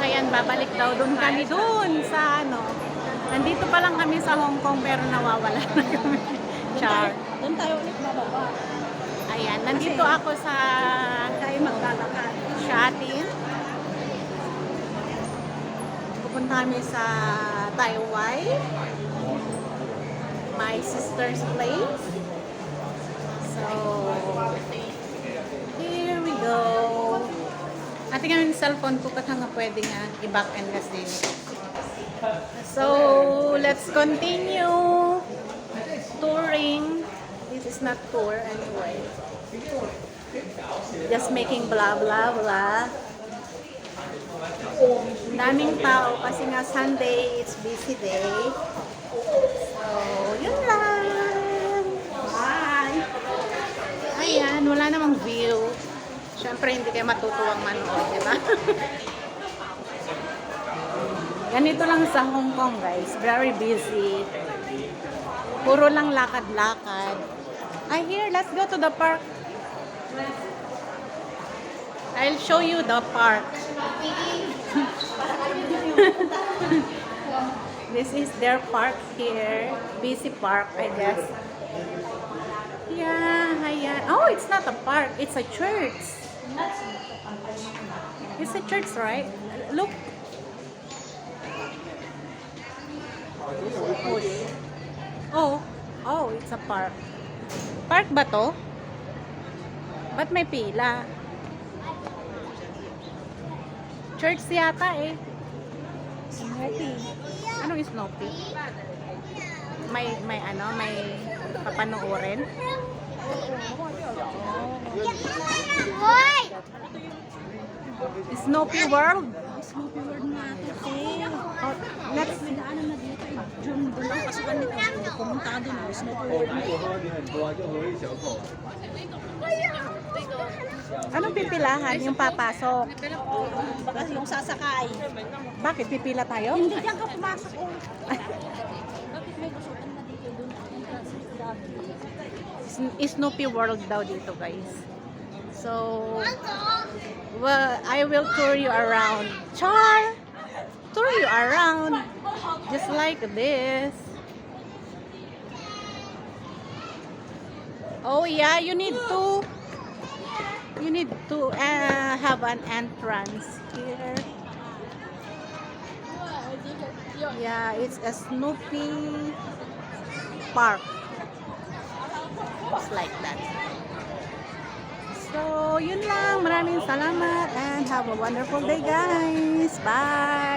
Ayan, babalik daw. Doon kami doon sa ano. Nandito pa lang kami sa Hong Kong pero nawawala na kami. Char. Doon tayo ulit bababa. Ayan, nandito ako sa Tayo maglalakad. Shatin. Pupunta kami sa Taiwan. My sister's place. So, here we go. Ati nga yung cellphone ko kasi nga pwede nga i-back end kasi. So, let's continue touring. This is not tour anyway. Just making blah blah blah. Daming tao kasi nga Sunday, it's busy day. So, yun lang. Bye! Ayan, wala namang view. Siyempre, hindi kayo matutuwang manood, di ba? Ganito lang sa Hong Kong, guys. Very busy. Puro lang lakad-lakad. Ay, here, let's go to the park. I'll show you the park. This is their park here. Busy park, I guess. Yeah, ayan. Oh, it's not a park. It's a church. It's a church, right? Look. Oh, it's a park. Park ba to? Ba't may pila? Church yata eh. Snoopy. Anong Snoopy? May papanoorin? Snoopy World? Snoopy World nga ito. Oh, let's May daanan na dito. June doon lang pasukan nito. Pumunta ka doon. Snoopy World na ito. Anong pipilahan? Yung papasok? Baka yung sasakay. Bakit pipila tayo? Hindi diyan ka pumasok. Bakit may pasukan na dito doon? Entrance dito dami. Snoopy World daw dito, guys. So, well, I will tour you around. Char! Tour you around. Just like this. Oh yeah, you need to have an entrance here. Yeah, it's a Snoopy park. Just like that. So, yun lang. Maraming salamat and have a wonderful day, guys. Bye!